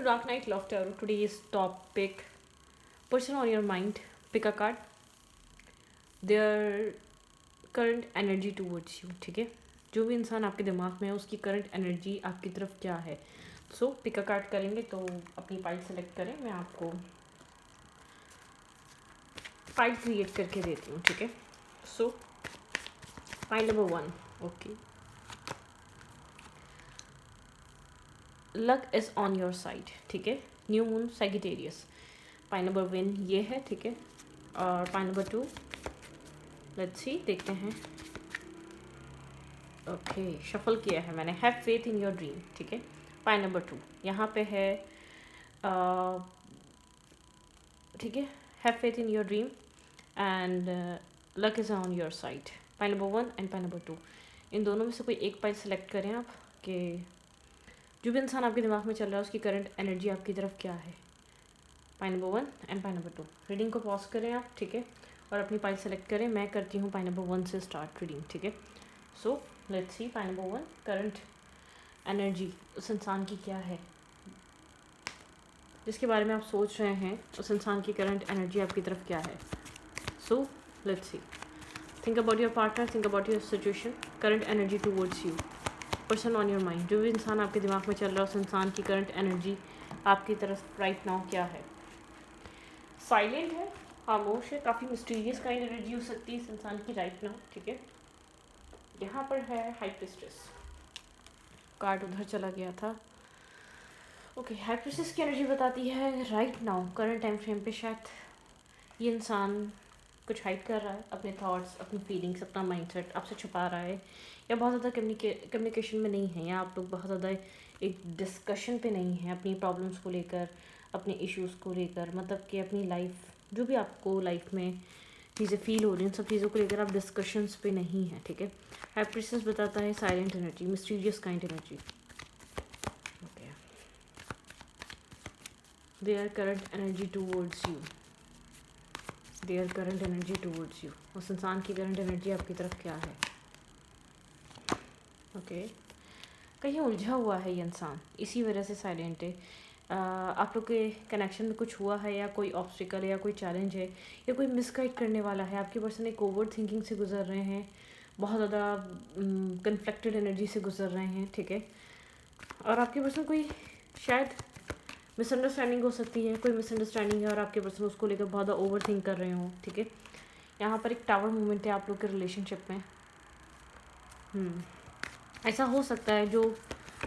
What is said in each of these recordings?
Dark Knight Love Tarot. Today's topic: person on your mind. Pick a card. Their current energy towards you. ठीक है, जो भी इंसान आपके दिमाग में है उसकी करंट एनर्जी आपकी तरफ क्या है. सो पिक अ कार्ड करेंगे तो अपनी पाइल सेलेक्ट करें. मैं आपको पाइल क्रिएट करके देती हूँ. ठीक है, सो pile number 1. Okay, luck is on your side. ठीक है, new moon Sagittarius. Pile number 1 ये है. ठीक है, और पाइल नंबर 2 लेट्स सी, देखते हैं. ओके, शफल किया है मैंने. Have faith in your dream. ठीक है, पाइल नंबर 2 यहाँ पे है. ठीक है, have faith in your dream and luck is on your side. Pile number 1 and pile number 2, इन दोनों में से कोई एक पाइल सेलेक्ट करें आप कि जो भी इंसान आपके दिमाग में चल रहा है उसकी करंट एनर्जी आपकी तरफ क्या है. Pile number 1 and pile number 2. Reading को पॉज करें आप. ठीक है, और अपनी पाइल सेलेक्ट करें. मैं करती हूँ पाइल नंबर 1 से स्टार्ट रीडिंग. ठीक है, so let's see. Pile number 1, current energy उस इंसान की क्या है जिसके बारे में आप सोच रहे हैं. उस इंसान की करंट एनर्जी आपकी तरफ क्या है. So let's see. Think about your partner, think about your situation, current energy towards you, person on your mind. जो भी इंसान आपके दिमाग में चल रहा है उस इंसान की करंट एनर्जी आपकी तरफ राइट नाउ क्या है. साइलेंट है, खामोश है, काफ़ी मिस्टीरियस काइंड एनर्जी हो सकती है इस इंसान की राइट नाउ. ठीक है, यहाँ पर है हाई प्रीस्टेस. कार्ड उधर चला गया था. ओके, हाई प्रीस्टेस की एनर्जी बताती है right now current time frame पे शायद ये इंसान कुछ हाइड कर रहा है. अपने थॉट्स, अपनी फीलिंग्स, अपना माइंडसेट आपसे छुपा रहा है, या बहुत ज़्यादा कम्युनिकेशन में नहीं है, या आप लोग बहुत ज़्यादा एक डिस्कशन पे नहीं हैं अपनी प्रॉब्लम्स को लेकर, अपने इश्यूज़ को लेकर. मतलब कि अपनी लाइफ, जो भी आपको लाइफ में चीज़ें फील हो रही हैं, सब चीज़ों को लेकर आप डिस्कशंस पे नहीं हैं. ठीक है, हाई प्रीस्टेस बताता है silent energy, mysterious kind energy. Okay, their current energy towards you. Their current energy towards you. उस इंसान की करंट एनर्जी आपकी तरफ क्या है. ओके, कहीं उलझा हुआ है ये इंसान, इसी वजह से साइलेंट है. आप लोग के कनेक्शन में कुछ हुआ है, या कोई ऑब्स्टिकल है, या कोई चैलेंज है, या कोई मिसगाइड करने वाला है. आपके पर्सन एक ओवर थिंकिंग से गुजर रहे हैं, बहुत ज़्यादा कन्फ्लिक्टेड एनर्जी से गुजर रहे हैं. ठीक है, और आपके पर्सन कोई शायद मिसअंडरस्टैंडिंग हो सकती है. कोई मिसअंडरस्टैंडिंग है और आपके पर्सन उसको लेकर बहुत ज़्यादा ओवर थिंक कर रहे हो. ठीक है, यहाँ पर एक टावर मूवमेंट है आप लोग के रिलेशनशिप में. ऐसा हो सकता है जो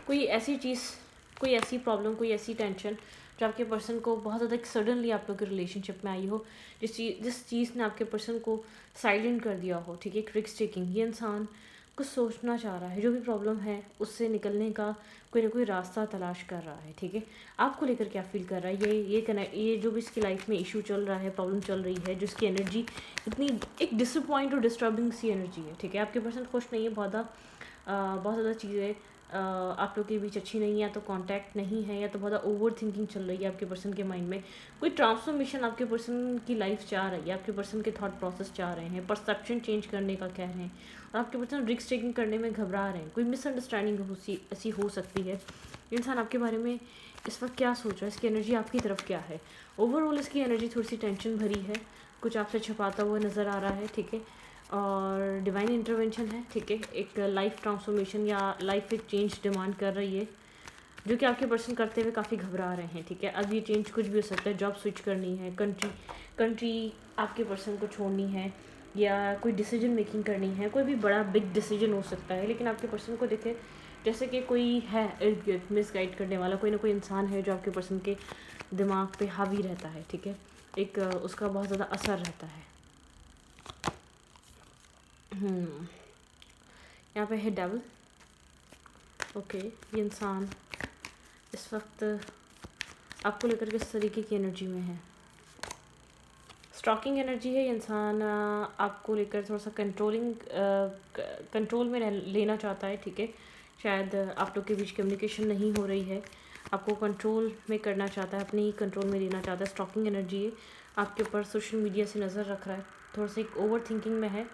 कोई ऐसी चीज़, कोई ऐसी प्रॉब्लम, कोई ऐसी टेंशन जो आपके पर्सन को बहुत ज़्यादा सडनली आप लोग के रिलेशनशिप में आई हो, जिस चीज़ ने आपके पर्सन को साइलेंट कर दिया हो. ठीक है, रिस्क टेकिंग. ये इंसान कुछ सोचना चाह रहा है, जो भी प्रॉब्लम है उससे निकलने का कोई ना कोई रास्ता तलाश कर रहा है. ठीक है, आपको लेकर क्या फील कर रहा है, ये जो भी इसकी लाइफ में इशू चल रहा है, प्रॉब्लम चल रही है, जिसकी एनर्जी इतनी एक डिसअपॉइंट और डिस्टर्बिंग सी एनर्जी है. ठीक है, आपके पर्सन खुश नहीं है, बहुत ज़्यादा चीज़ें आप लोग के बीच अच्छी नहीं है, या तो कांटेक्ट नहीं है, या तो बहुत ज़्यादा ओवर थिंकिंग चल रही है आपके पर्सन के माइंड में. कोई ट्रांसफॉर्मेशन आपके पर्सन की लाइफ चाह रही है, आपके पर्सन के थॉट प्रोसेस चाह रहे हैं, परसेप्शन चेंज करने का कह रहे हैं, और आपके पर्सन रिस्क टेकिंग करने में घबरा रहे हैं. कोई मिसअंडरस्टैंडिंग ऐसी हो सकती है. इंसान आपके बारे में इस वक्त क्या सोच रहा है, इसकी एनर्जी आपकी तरफ क्या है. ओवरऑल इसकी एनर्जी थोड़ी सी टेंशन भरी है, कुछ आपसे छुपाता हुआ नज़र आ रहा है. ठीक है, और डिवाइन इंटरवेंशन है. ठीक है, एक लाइफ ट्रांसफॉर्मेशन या लाइफ एक चेंज डिमांड कर रही है, जो कि आपके पर्सन करते हुए काफ़ी घबरा रहे हैं. ठीक है, अब ये चेंज कुछ भी हो सकता है. जॉब स्विच करनी है, कंट्री आपके पर्सन को छोड़नी है, या कोई डिसीजन मेकिंग करनी है. कोई भी बड़ा बिग डिसीजन हो सकता है, लेकिन आपके पर्सन को देखे जैसे कि कोई है इर्द गिर्द मिसगाइड करने वाला, कोई ना कोई इंसान है जो आपके पर्सन के दिमाग पे हावी रहता है. ठीक है, एक उसका बहुत ज़्यादा असर रहता है. यहाँ पे है डेविल. ओके, ये इंसान इस वक्त आपको लेकर किस तरीके की एनर्जी में है. स्टॉकिंग एनर्जी है. ये इंसान आपको लेकर थोड़ा सा कंट्रोल में लेना चाहता है. ठीक है, शायद आप लोग के बीच कम्युनिकेशन नहीं हो रही है, आपको कंट्रोल में करना चाहता है, अपने ही कंट्रोल में लेना चाहता है. स्टॉकिंग एनर्जी है, आपके ऊपर सोशल मीडिया से नज़र रख रहा है, थोड़ा सा एक ओवर थिंकिंग में है.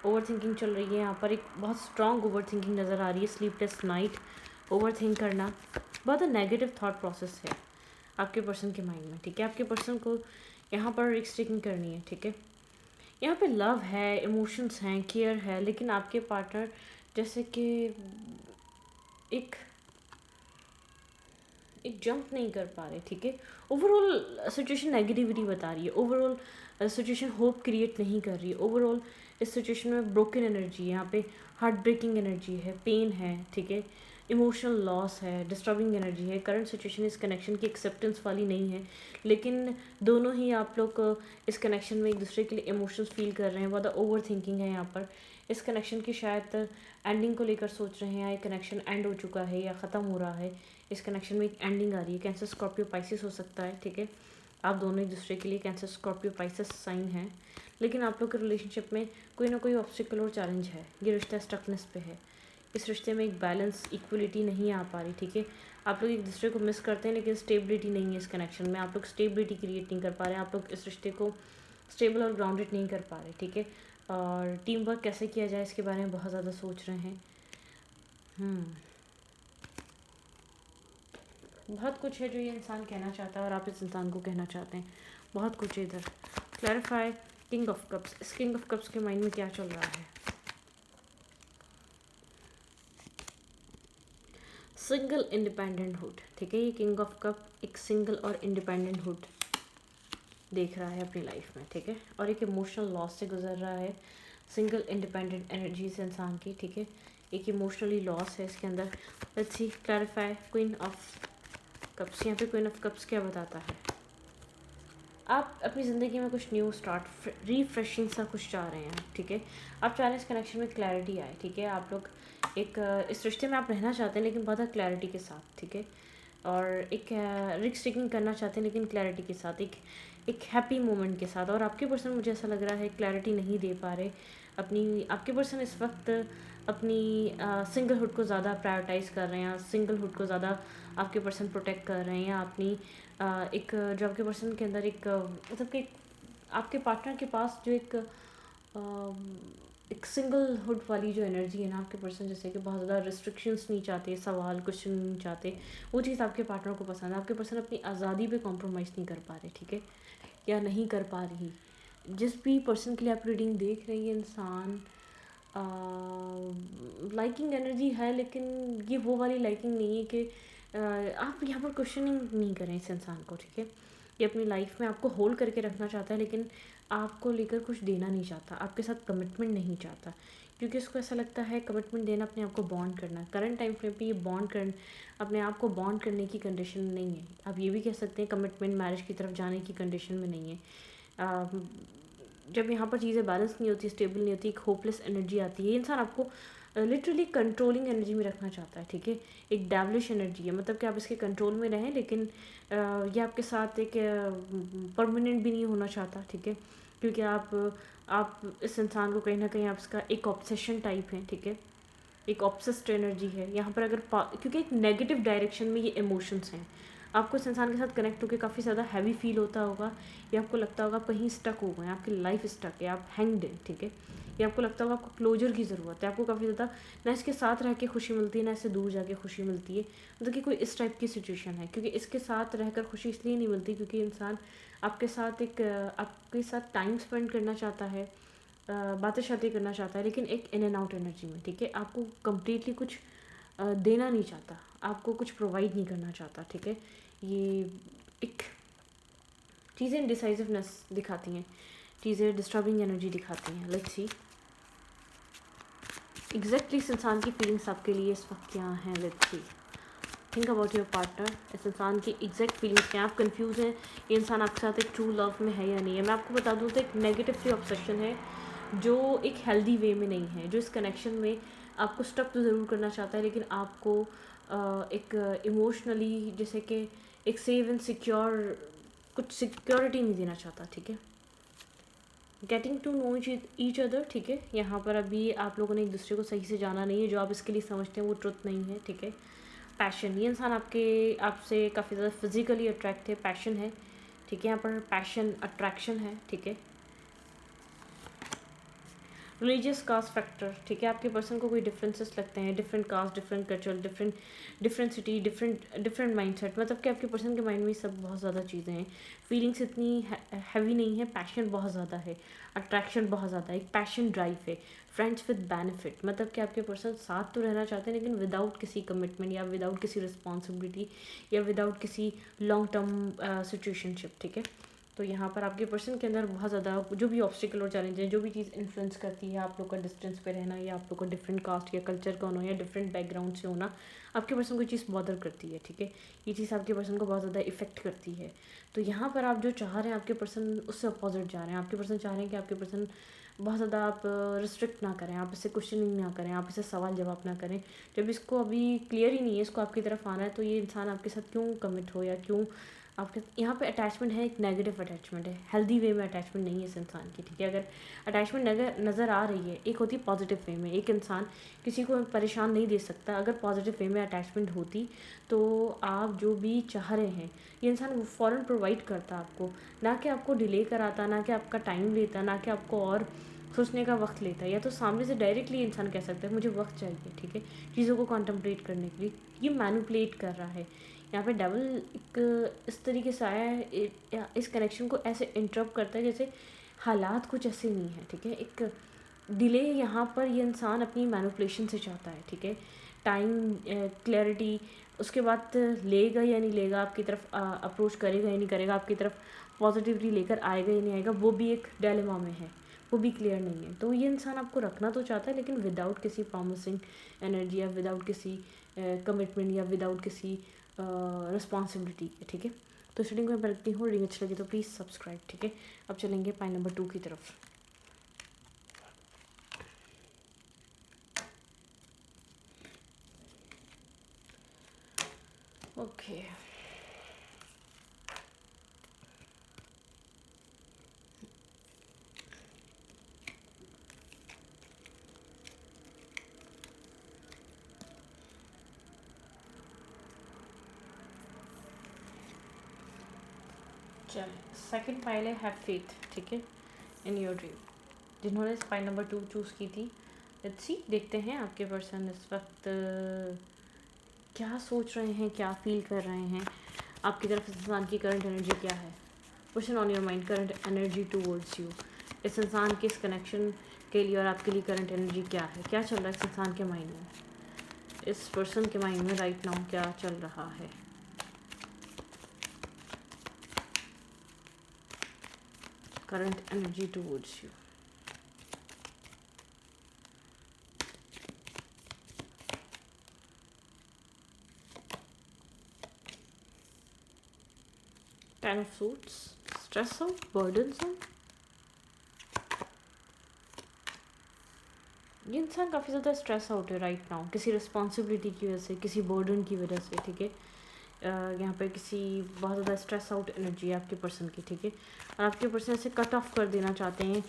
ओवर थिंकिंग चल रही है यहाँ पर, एक बहुत स्ट्रॉन्ग ओवर थिंकिंग नज़र आ रही है. स्लीपलेस नाइट, ओवर थिंक करना, बहुत नेगेटिव थाट प्रोसेस है. आपके पर्सन के माइंड में, ठीक है। आपके पर्सन को यहाँ पर रिस्क टेकिंग करनी है, ठीक है। यहाँ पे लव है, इमोशंस हैं, केयर है, लेकिन आपके पार्टनर जैसे कि एक एक जंप नहीं कर पा रहे, ठीक है। ओवरऑल सिचुएशन नेगेटिविटी बता रही है, ओवरऑल सिचुएशन होप क्रिएट नहीं कर रही है, ओवरऑल इस सिचुएशन में ब्रोकन एनर्जी है, यहाँ पे हार्ट ब्रेकिंग एनर्जी है, पेन है, ठीक है, इमोशनल लॉस है, डिस्टर्बिंग एनर्जी है। करंट सिचुएशन इस कनेक्शन की एक्सेप्टेंस वाली नहीं है, लेकिन दोनों ही आप लोग इस कनेक्शन में एक दूसरे के लिए इमोशंस फील कर रहे हैं, बहुत ओवर थिंकिंग है यहाँ पर। इस कनेक्शन की शायद एंडिंग को लेकर सोच रहे हैं, या ये कनेक्शन एंड हो चुका है या ख़त्म हो रहा है। इस कनेक्शन में एक एंडिंग आ रही है, कैंसर स्कॉर्पियो पाइसिस हो सकता है, ठीक है। आप दोनों एक दूसरे के लिए कैंसर स्कॉर्पियो पाइसिस साइन हैं, लेकिन आप लोग के रिलेशनशिप में कोई ना कोई ऑब्स्टिकल और चैलेंज है। ये रिश्ता स्टकनेस पे है, इस रिश्ते में एक बैलेंस इक्वलिटी नहीं आ पा रही, ठीक है। आप लोग एक दूसरे को मिस करते हैं, लेकिन स्टेबिलिटी नहीं है इस कनेक्शन में। आप लोग स्टेबिलिटी क्रिएट नहीं कर पा रहे, आप लोग इस रिश्ते को स्टेबल और ग्राउंडेड नहीं कर पा रहे, ठीक है। और टीम वर्क कैसे किया जाए इसके बारे में बहुत ज़्यादा सोच रहे हैं। बहुत कुछ है जो ये इंसान कहना चाहता है और आप इस इंसान को कहना चाहते हैं, बहुत कुछ है इधर। क्लैरिफाई किंग ऑफ कप्स, इस किंग ऑफ कप्स के माइंड में क्या चल रहा है? सिंगल इंडिपेंडेंट हुड, ठीक है। ये किंग ऑफ कप एक सिंगल और इंडिपेंडेंट हुड देख रहा है अपनी लाइफ में, ठीक है, और एक इमोशनल लॉस से गुजर रहा है। सिंगल इंडिपेंडेंट एनर्जी से इंसान की, ठीक है, एक इमोशनली लॉस है इसके अंदर। Let's see clarify queen of cups. यहाँ पे क्वीन ऑफ कप्स क्या बताता है? आप अपनी ज़िंदगी में कुछ न्यू स्टार्ट, रिफ्रेशिंग सा कुछ चाह रहे हैं, ठीक है। आप चाह रहे हैं इस कनेक्शन में क्लैरिटी आए, ठीक है। आप लोग एक इस रिश्ते में आप रहना चाहते हैं, लेकिन बहुत क्लैरिटी के साथ, ठीक है। और एक रिस्क टेकिंग करना चाहते हैं, लेकिन क्लैरिटी के साथ, एक हैप्पी मोमेंट के साथ। और आपके पर्सन, मुझे ऐसा लग रहा है, क्लैरिटी नहीं दे पा रहे अपनी। आपके पर्सन इस वक्त अपनी सिंगलहुड को ज़्यादा प्रायोरिटाइज़ कर रहे हैं, सिंगलहुड को ज़्यादा आपके पर्सन प्रोटेक्ट कर रहे हैं, या अपनी एक जो आपके पर्सन के अंदर एक मतलब कि आपके पार्टनर के पास जो एक सिंगल हुड वाली जो एनर्जी है ना, आपके पर्सन जैसे कि बहुत ज़्यादा रिस्ट्रिक्शंस नहीं चाहते, सवाल क्वेश्चन नहीं चाहते, वो चीज़ आपके पार्टनर को पसंद है। आपके पर्सन अपनी आज़ादी पे कॉम्प्रोमाइज़ नहीं कर पा रहे, ठीक है, या नहीं कर पा रही। जिस भी पर्सन के लिए आप रीडिंग देख रही है इंसान, लाइकिंग एनर्जी है, लेकिन ये वो वाली लाइकिंग नहीं है कि आप यहाँ पर क्वेश्चनिंग नहीं करें इस इंसान को, ठीक है। ये अपनी लाइफ में आपको होल्ड करके रखना चाहता है, लेकिन आपको लेकर कुछ देना नहीं चाहता, आपके साथ कमिटमेंट नहीं चाहता, क्योंकि उसको ऐसा लगता है कमिटमेंट देना अपने आप को बॉन्ड करना। करंट टाइम फ्रेम पे ये बॉन्ड कर अपने आप को बॉन्ड करने की कंडीशन नहीं है। आप ये भी कह सकते हैं कमिटमेंट मैरिज की तरफ जाने की कंडीशन में नहीं है। जब यहाँ पर चीज़ें बैलेंस नहीं होती, स्टेबल नहीं होती, एक होपलेस एनर्जी आती है। ये इंसान आपको लिटरली कंट्रोलिंग एनर्जी में रखना चाहता है, ठीक है। एक डेविलिश एनर्जी है, मतलब कि आप इसके कंट्रोल में रहें, लेकिन ये आपके साथ एक परमानेंट भी नहीं होना चाहता, ठीक है, क्योंकि आप इस इंसान को कहीं ना कहीं आप इसका एक ऑब्सेशन टाइप है, ठीक है, एक ऑब्सेस्ड एनर्जी है यहाँ पर। अगर क्योंकि एक नेगेटिव डायरेक्शन में ये इमोशंस हैं, आपको इस इंसान के साथ कनेक्ट होकर काफ़ी ज़्यादा हैवी फील होता होगा, या आपको लगता होगा आप कहीं स्टक हो गए, आपकी लाइफ स्टक है, आप हैंग्ड हैं, ठीक है, या आपको लगता होगा आपको क्लोजर की ज़रूरत है, आपको काफ़ी ज़्यादा ना इसके साथ रह के खुशी मिलती है, ना इससे दूर जाके खुशी मिलती है, मतलब कि कोई इस टाइप की सिचुएशन है। क्योंकि इसके साथ रहकर खुशी इसलिए नहीं मिलती क्योंकि इंसान आपके साथ टाइम स्पेंड करना चाहता है, बातें शातें करना चाहता है, लेकिन एक इन एंड आउट एनर्जी में, ठीक है। आपको कम्प्लीटली कुछ देना नहीं चाहता, आपको कुछ प्रोवाइड नहीं करना चाहता, ठीक है। ये एक चीज़ें इंडिसाइसिवनेस दिखाती हैं, चीज़ें डिस्टर्बिंग एनर्जी दिखाती हैं। लेट्स सी एग्जैक्टली इस इंसान की फीलिंग्स आपके लिए इस वक्त क्या हैं। Let's see think about your partner. इस इंसान की एग्जैक्ट फीलिंग्स क्या हैं? आप कंफ्यूज हैं ये इंसान आपके साथ एक ट्रू लव में है या नहीं है। मैं आपको बता दूँ तो एक नेगेटिव सी ऑब्सेशन है जो एक हेल्दी वे में नहीं है, जो इस कनेक्शन में आपको स्टक तो ज़रूर करना चाहता है, लेकिन आपको एक इमोशनली जैसे कि एक सेव एंड सिक्योर कुछ सिक्योरिटी नहीं देना चाहता, ठीक है। Getting to know each other, ठीक है। यहाँ पर अभी आप लोगों ने एक दूसरे को सही से जाना नहीं है, जो आप इसके लिए समझते हैं वो ट्रुथ नहीं है, ठीक है। पैशन, ये इंसान आपसे काफ़ी ज़्यादा फिजिकली अट्रैक्ट है, पैशन है, ठीक है। यहाँ पर पैशन अट्रैक्शन है, ठीक है। रिलीजियस कास्ट फैक्टर, ठीक है, आपके पर्सन को कोई डिफरेंसेस लगते हैं, different caste, different culture, different city, different mindset, मतलब कि आपके पर्सन के माइंड में सब बहुत ज़्यादा चीज़ें हैं। फीलिंग्स इतनी हैवी नहीं है, पैशन बहुत ज़्यादा है, अट्रैक्शन बहुत ज़्यादा है, एक पैशन ड्राइव है, फ्रेंड्स विद बेनिफिट, मतलब कि आपके पर्सन साथ तो रहना चाहते हैं लेकिन विदाउट किसी कमिटमेंट या विदाउट किसी रिस्पॉन्सिबिलिटी या विदाउट किसी लॉन्ग टर्म सिचुएशनशिप, ठीक है। तो यहाँ पर आपके पर्सन के अंदर बहुत ज़्यादा जो भी ऑब्स्टिकल और चैलेंज है, जो भी चीज़ इन्फ्लुएंस करती है आप लोग का डिस्टेंस पे रहना, या आप लोग का डिफरेंट कास्ट या कल्चर का होना या डिफरेंट बैकग्राउंड से होना, आपके पर्सन को चीज़ बॉदर करती है, ठीक है। ये चीज़ आपके पर्सन को बहुत ज़्यादा इफेक्ट करती है। तो यहाँ पर आप जो चाह रहे हैं आपके पर्सन उससे अपोजिट जा रहे हैं। आपके पर्सन चाह रहे हैं कि आपके पर्सन बहुत ज़्यादा आप रिस्ट्रिक्ट ना करें, आप इससे क्वेश्चनिंग ना करें, आप इससे सवाल जवाब ना करें। जब इसको अभी क्लियर ही नहीं है, इसको आपकी तरफ आना है, तो ये इंसान आपके साथ क्यों कमिट हो या क्यों आपके यहाँ पे अटैचमेंट है, एक नेगेटिव अटैचमेंट है, हेल्दी वे में अटैचमेंट नहीं है इस इंसान की, ठीक है। अगर अटैचमेंट नज़र आ रही है, एक होती है पॉजिटिव वे में, एक इंसान किसी को परेशान नहीं दे सकता। अगर पॉजिटिव वे में अटैचमेंट होती तो आप जो भी चाह रहे हैं ये इंसान फ़ौरन प्रोवाइड करता आपको, ना कि आपको डिले कराता, ना कि आपका टाइम लेता, ना कि आपको और सोचने का वक्त लेता है। या तो सामने से डायरेक्टली इंसान कह सकता है मुझे वक्त चाहिए, ठीक है, चीज़ों को कॉन्टम्पलेट करने के लिए। ये मैनिपुलेट कर रहा है। यहाँ पे डबल एक इस तरीके से आया है, इस कनेक्शन को ऐसे इंटरप्ट करता है जैसे हालात कुछ ऐसे नहीं है, ठीक है। एक डिले यहाँ पर ये इंसान अपनी मैनिपुलेशन से चाहता है, ठीक है, टाइम, क्लैरिटी, उसके बाद लेगा या नहीं लेगा, आपकी तरफ अप्रोच करेगा या नहीं करेगा, आपकी तरफ पॉजिटिवली लेकर आएगा या नहीं आएगा, वो भी एक डायलेमा में है, वो भी क्लियर नहीं है। तो ये इंसान आपको रखना तो चाहता है लेकिन विदाउट किसी प्रॉमिसिंग एनर्जी या विदाउट किसी कमिटमेंट या विदाउट किसी रिस्पॉन्सिबिलिटी, ठीक है। तो स्टूडिंग को मैं रखती हूँ, रीडिंग अच्छी लगी तो प्लीज़ सब्सक्राइब, ठीक है। अब चलेंगे पाई नंबर 2 की तरफ। ओके, चलें, सेकंड पाइल है हैव फेथ, ठीक है, इन योर ड्रीम। जिन्होंने इस पाइल नंबर 2 चूज़ की थी, लेट्स सी, देखते हैं आपके पर्सन इस वक्त क्या सोच रहे हैं, क्या फील कर रहे हैं, आपकी तरफ इस इंसान की करंट एनर्जी क्या है। Question on your mind, current energy towards you, इस इंसान के इस कनेक्शन के लिए और आपके लिए करंट एनर्जी क्या है, क्या चल रहा है इस इंसान के माइंड में, इस पर्सन के माइंड में राइट नाउ क्या चल रहा है। Current energy towards you, ten of suits, stress out, burdensome. ये इंसान काफ़ी ज़्यादा स्ट्रेस आउट है राइट नाउ, किसी रिस्पॉन्सिबिलिटी की वजह से, किसी बर्डन की वजह से, ठीक है। यहाँ पे किसी बहुत ज़्यादा स्ट्रेस आउट एनर्जी है आपके पर्सन की, ठीक है। और आपके पर्सन ऐसे कट ऑफ कर देना चाहते हैं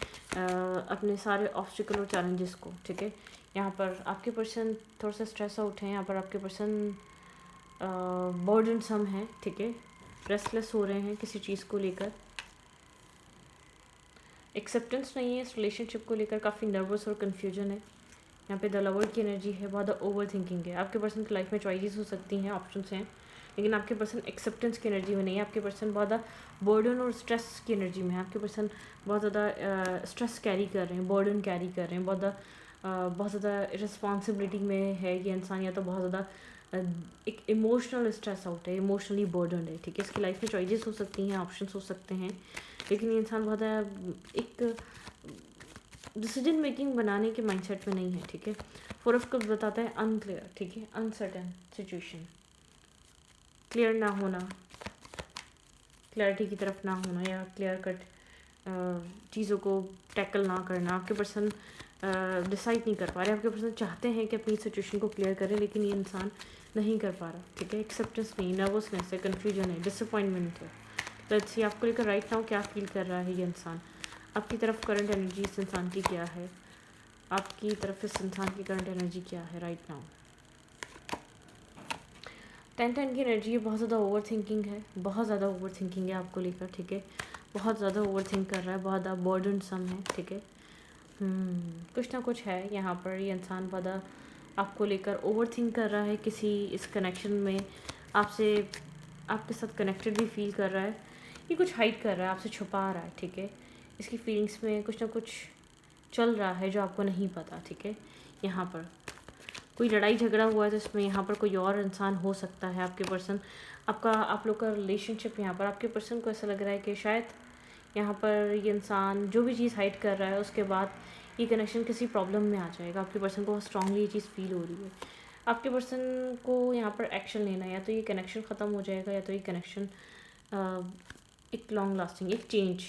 अपने सारे ऑब्स्टिकल और चैलेंजेस को, ठीक है। यहाँ पर आपके पर्सन थोड़ा सा स्ट्रेस आउट हैं, यहाँ पर आपके पर्सन बर्डन सम है, ठीक है, रेस्टलेस हो रहे हैं किसी चीज़ को लेकर, एक्सेप्टेंस नहीं है इस रिलेशनशिप को लेकर, काफ़ी नर्वस और कन्फ्यूजन है। यहाँ पे द लवर की एनर्जी है, बहुत ओवर थिंकिंग है। आपके पर्सन की लाइफ में चॉइसेस हो सकती हैं, ऑप्शंस हैं, लेकिन आपके पर्सन एक्सेप्टेंस की एनर्जी में नहीं है। आपके पर्सन बहुत ज़्यादा बर्डन और स्ट्रेस की एनर्जी में है। आपके पर्सन बहुत ज़्यादा स्ट्रेस कैरी कर रहे हैं, बर्डन कैरी कर रहे हैं, बहुत ज़्यादा रिस्पॉन्सिबिलिटी में है ये इंसान, या तो बहुत ज़्यादा एक इमोशनल स्ट्रेस आउट है, इमोशनली बर्डन है, ठीक है। इसकी लाइफ में चॉइसेस हो सकती हैं, ऑप्शंस हो सकते हैं, लेकिन ये इंसान बहुत एक डिसीजन मेकिंग बनाने के माइंडसेट में नहीं है, ठीक है। फोर ऑफ कप्स बताता है अनक्लियर, ठीक है, अनसर्टेन सिचुएशन, क्लियर ना होना, क्लैरिटी की तरफ ना होना, या क्लियर कट चीज़ों को टैकल ना करना। आपके पर्सन डिसाइड नहीं कर पा रहे, आपके पर्सन चाहते हैं कि अपनी सिचुएशन को क्लियर करें लेकिन ये इंसान नहीं कर पा रहा, ठीक है। एक्सेप्टेंस नहीं, नर्वसनेस है, कन्फ्यूजन है, डिसअपॉइंटमेंट है। लेट्स सी आपको लेकर राइट नाउ क्या फील कर रहा है ये इंसान, आपकी तरफ करंट एनर्जी इस इंसान की क्या है, आपकी तरफ इस इंसान की करंट एनर्जी क्या है राइट नाउ। 10 की एनर्जी बहुत ज़्यादा ओवर थिंकिंग है, बहुत ज़्यादा ओवर थिंकिंग है आपको लेकर, ठीक है, बहुत ज़्यादा ओवर थिंक कर रहा है, बहुत ज़्यादा बर्डन सम है, ठीक है। कुछ ना कुछ है यहाँ पर। ये इंसान ज़्यादा आपको लेकर ओवरथिंक कर रहा है किसी इस कनेक्शन में, आपसे आपके साथ कनेक्टेड भी फ़ील कर रहा है। ये कुछ हाइड कर रहा है, आपसे छुपा रहा है, ठीक है। इसकी फीलिंग्स में कुछ ना कुछ चल रहा है जो आपको नहीं पता, ठीक है। यहाँ पर कोई लड़ाई झगड़ा हुआ है तो इसमें यहाँ पर कोई और इंसान हो सकता है आपके पर्सन। आप लोग का रिलेशनशिप, यहाँ पर आपके पर्सन को ऐसा लग रहा है कि शायद यहाँ पर ये इंसान जो भी चीज़ हाइड कर रहा है उसके बाद ये कनेक्शन किसी प्रॉब्लम में आ जाएगा। आपके पर्सन को स्ट्रांगली ये चीज़ फील हो रही है। आपके पर्सन को यहाँ पर एक्शन लेना है, या तो ये कनेक्शन ख़त्म हो जाएगा या तो ये कनेक्शन एक लॉन्ग लास्टिंग, एक चेंज,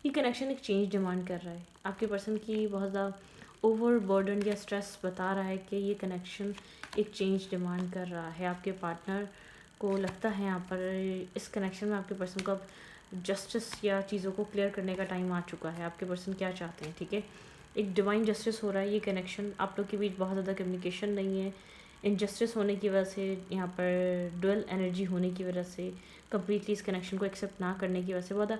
ये कनेक्शन एक चेंज डिमांड कर रहा है। आपके पर्सन की बहुत ज़्यादा ओवर बर्डन या स्ट्रेस बता रहा है कि ये कनेक्शन एक चेंज डिमांड कर रहा है। आपके पार्टनर को लगता है यहाँ पर इस कनेक्शन में आपके पर्सन को अब जस्टिस या चीज़ों को क्लियर करने का टाइम आ चुका है। आपके पर्सन क्या चाहते हैं, ठीक है। एक डिवाइन जस्टिस हो रहा है। ये कनेक्शन आप लोग के बीच बहुत ज़्यादा कम्युनिकेशन नहीं है। इनजस्टिस होने की वजह से, यहाँ पर डुअल एनर्जी होने की वजह से, कम्प्लीटली इस कनेक्शन को एक्सेप्ट ना करने की वजह से बहुत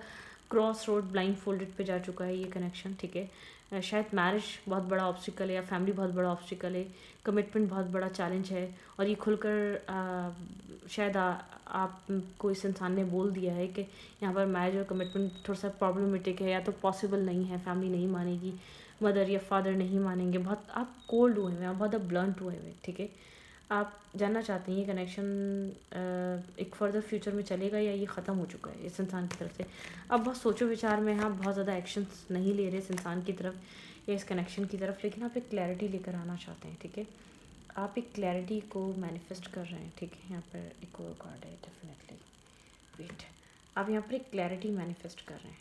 क्रॉस रोड ब्लाइंड फोल्डेड पे जा चुका है ये कनेक्शन, ठीक है। शायद मैरिज बहुत बड़ा ऑब्स्टिकल है या फैमिली बहुत बड़ा ऑब्स्टिकल है, कमिटमेंट बहुत बड़ा चैलेंज है। और ये खुलकर शायद आपको इस इंसान ने बोल दिया है कि यहाँ पर मैरिज और कमिटमेंट थोड़ा सा प्रॉब्लमेटिक है, या तो पॉसिबल नहीं है, फैमिली नहीं मानेगी, मदर या फादर नहीं मानेंगे। बहुत आप कोल्ड हुए हैं, आप बहुत ब्लंट हुए हैं, ठीक है। आप जानना चाहते हैं ये कनेक्शन एक फर्दर फ्यूचर में चलेगा या ये ख़त्म हो चुका है इस इंसान की तरफ से। आप बहुत सोचो विचार में हैं, आप बहुत ज़्यादा एक्शंस नहीं ले रहे इस इंसान की तरफ या इस कनेक्शन की तरफ, लेकिन आप एक क्लैरिटी लेकर आना चाहते हैं, ठीक है। आप एक क्लैरिटी को मैनिफेस्ट कर रहे हैं, ठीक है। यहाँ पर एक और कार्ड है, डेफिनेटली वेट। आप यहाँ पर एक क्लैरिटी मैनिफेस्ट कर रहे हैं,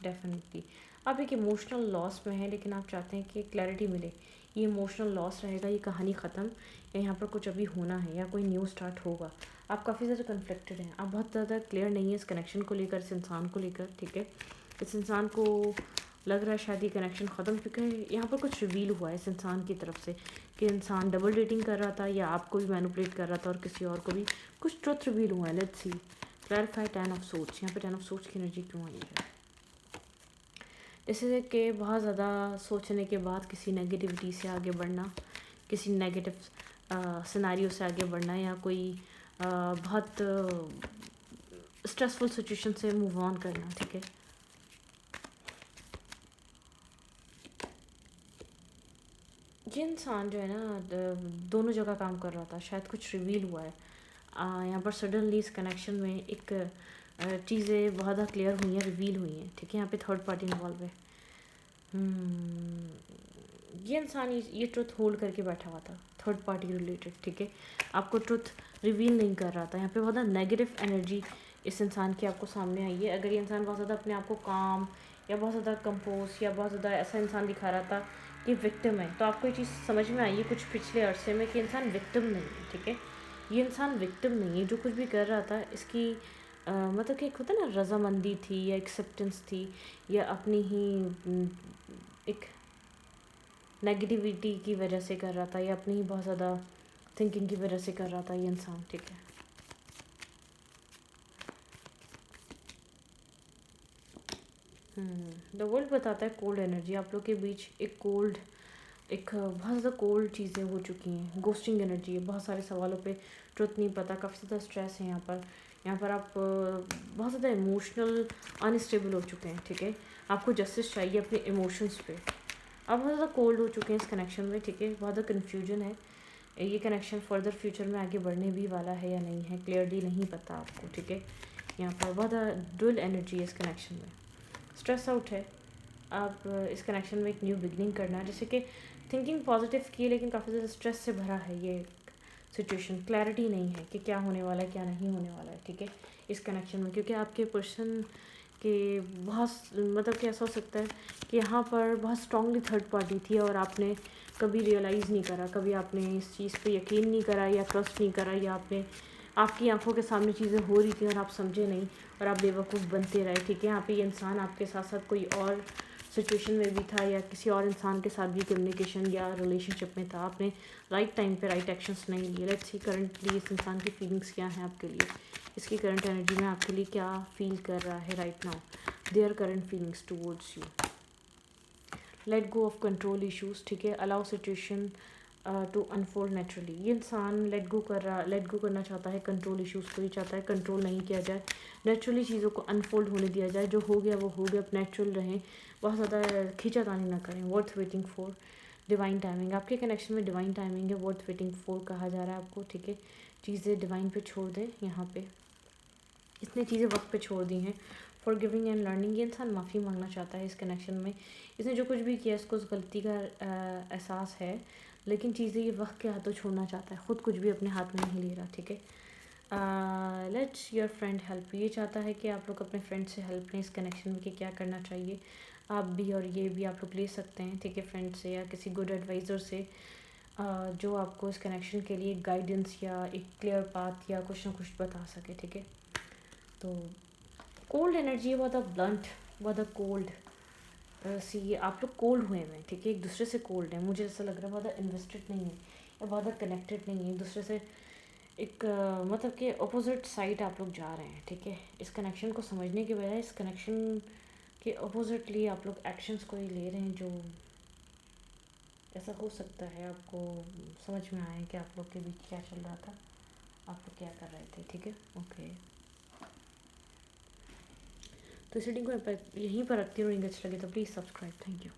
डेफिनेटली। आप एक इमोशनल लॉस में हैं, लेकिन आप चाहते हैं कि क्लैरिटी मिले। ये इमोशनल लॉस रहेगा, ये कहानी ख़त्म, या यहाँ पर कुछ अभी होना है या कोई न्यू स्टार्ट होगा। आप काफ़ी ज़्यादा कन्फ्लिक्टेड हैं, आप बहुत ज़्यादा क्लियर नहीं है इस कनेक्शन को लेकर, इस इंसान को लेकर, ठीक है। इस इंसान को लग रहा है शायद ये कनेक्शन ख़त्म, क्योंकि यहाँ पर कुछ रिवील हुआ है इस इंसान की तरफ से कि इंसान डबल डेटिंग कर रहा था या आपको भी मैनिपुलेट कर रहा था और किसी और को भी। कुछ ट्रुथ रिवील हुआ है, लेट्स सी। क्लैरिफाई 10 ऑफ सोच। यहाँ पर 10 ऑफ सोच की एनर्जी क्यों आई है? जैसे कि बहुत ज़्यादा सोचने के बाद किसी नेगेटिविटी से आगे बढ़ना, किसी नेगेटिव सिनारियो से आगे बढ़ना, या कोई बहुत स्ट्रेसफुल सिचुएशन से मूव ऑन करना, ठीक है। ये इंसान जो है ना दोनों जगह काम कर रहा था, शायद कुछ रिवील हुआ है यहाँ पर सडनली इस कनेक्शन में। एक चीज़ें बहुत ज़्यादा क्लियर हुई हैं, रिवील हुई हैं, ठीक है। यहाँ पे थर्ड पार्टी इन्वॉल्व है। ये इंसान ये ट्रुथ होल्ड करके बैठा हुआ था, थर्ड पार्टी रिलेटेड, ठीक है। आपको ट्रुथ रिवील नहीं कर रहा था। यहाँ पे बहुत ज़्यादा नेगेटिव एनर्जी इस इंसान की आपको सामने आई है। अगर ये इंसान बहुत ज़्यादा अपने आप को काम या बहुत ज़्यादा कंपोज या बहुत ज़्यादा ऐसा इंसान दिखा रहा था कि विक्टिम है, तो आपको ये चीज़ समझ में आई है कुछ पिछले अरसे में कि इंसान विक्टिम नहीं है, ठीक है। ये इंसान विक्टिम नहीं है। जो कुछ भी कर रहा था इसकी मतलब कि एक होता है ना, रजामंदी थी या एक्सेप्टेंस थी, या अपनी ही एक नेगेटिविटी की वजह से कर रहा था, या अपनी ही बहुत ज़्यादा थिंकिंग की वजह से कर रहा था ये इंसान, ठीक है। द वर्ल्ड बताता है कोल्ड एनर्जी आप लोग के बीच, एक कोल्ड, एक बहुत ज़्यादा कोल्ड चीज़ें हो चुकी हैं, गोस्टिंग एनर्जी है। बहुत सारे सवालों पे ट्रुथ नहीं पता, काफ़ी ज़्यादा स्ट्रेस है यहाँ पर। यहाँ पर आप बहुत ज़्यादा इमोशनल अनस्टेबल हो चुके हैं, ठीक है। आपको जस्टिस चाहिए अपने इमोशंस पे। आप बहुत ज़्यादा कोल्ड हो चुके हैं इस कनेक्शन में, ठीक है। बहुत ज़्यादा कन्फ्यूजन है। ये कनेक्शन फर्दर फ्यूचर में आगे बढ़ने भी वाला है या नहीं है, क्लियरली नहीं पता आपको, ठीक है। यहाँ पर बहुत ज़्यादा डुअल एनर्जी है इस कनेक्शन में। स्ट्रेस आउट है। आप इस कनेक्शन में एक न्यू बिगनिंग करना है, जैसे कि थिंकिंग पॉजिटिव की है, लेकिन काफ़ी ज़्यादा स्ट्रेस से भरा है ये सिचुएशन। क्लैरिटी नहीं है कि क्या होने वाला है, क्या नहीं होने वाला है, ठीक है, इस कनेक्शन में। क्योंकि आपके पर्सन के बहुत मतलब कि ऐसा हो सकता है कि यहाँ पर बहुत स्ट्रांगली थर्ड पार्टी थी और आपने कभी रियलाइज़ नहीं करा, कभी आपने इस चीज़ पे यकीन नहीं करा या ट्रस्ट नहीं करा, या आपने आपकी आंखों के सामने चीज़ें हो रही थी और आप समझे नहीं और आप बेवकूफ़ बनते रहे, ठीक है। यहाँ पे ये इंसान आपके साथ साथ कोई और सिचुएशन में भी था या किसी और इंसान के साथ भी कम्युनिकेशन या रिलेशनशिप में था। आपने राइट टाइम पे राइट एक्शंस नहीं लिए। लेट्स सी करंटली इस इंसान की फीलिंग्स क्या हैं आपके लिए, इसकी करंट एनर्जी में आपके लिए क्या फील कर रहा है right now, their current feelings towards you. Let go of control issues, ठीक है, allow situation to unfold naturally. ये इंसान लेट गो करना चाहता है कंट्रोल इश्यूज़ को, ये चाहता है कंट्रोल नहीं किया जाए, नेचुरली चीज़ों को अनफोल्ड होने दिया जाए, जो हो गया वो हो गया, नेचुरल रहें, बहुत ज़्यादा खींचातानी ना करें। Worth waiting for divine timing, आपके कनेक्शन में डिवाइन टाइमिंग है, वर्थ वेटिंग फॉर कहा जा रहा है आपको, ठीक है। चीज़ें डिवाइन पे छोड़ दें, यहाँ पे इतनी चीज़ें वक्त पे छोड़ दी हैं। फॉर गिविंग एंड लर्निंग, ये इंसान माफ़ी मांगना चाहता है इस कनेक्शन में, इसने जो कुछ भी किया इसको उस गलती का एहसास है, लेकिन चीज़ें ये वक्त के हाथों छोड़ना चाहता है, ख़ुद कुछ भी अपने हाथ में नहीं ले रहा, ठीक है। लेट्स योर फ्रेंड हेल्प, ये चाहता है कि आप लोग अपने फ्रेंड से हेल्प लें इस कनेक्शन में कि क्या करना चाहिए। आप भी और ये भी आप लोग ले सकते हैं, ठीक है, फ्रेंड से या किसी गुड एडवाइज़र से, जो आपको इस कनेक्शन के लिए गाइडेंस या एक क्लियर पाथ या कुछ ना कुछ बता सके, ठीक है। तो कोल्ड एनर्जी है, बहुत ब्लंट, बहुत कोल्ड सी, आप लोग कोल्ड हुए हैं, ठीक है, एक दूसरे से कोल्ड है, मुझे ऐसा लग रहा है बहुत इन्वेस्टेड नहीं है या बहुत कनेक्टेड नहीं है एक दूसरे से, एक मतलब कि अपोजिट साइड आप लोग जा रहे हैं, ठीक है। इस कनेक्शन को समझने के बजाय इस कनेक्शन के अपोजिटली आप लोग एक्शंस को ही ले रहे हैं, जो ऐसा हो सकता है आपको समझ में आए कि आप लोग के बीच क्या चल रहा था, आप लोग क्या कर रहे थे, ठीक है, ओके। तो इस रीडिंग को मैं यहीं पर रखती हूँ, रीडिंग अच्छी लगी तो प्लीज़ सब्सक्राइब, थैंक यू।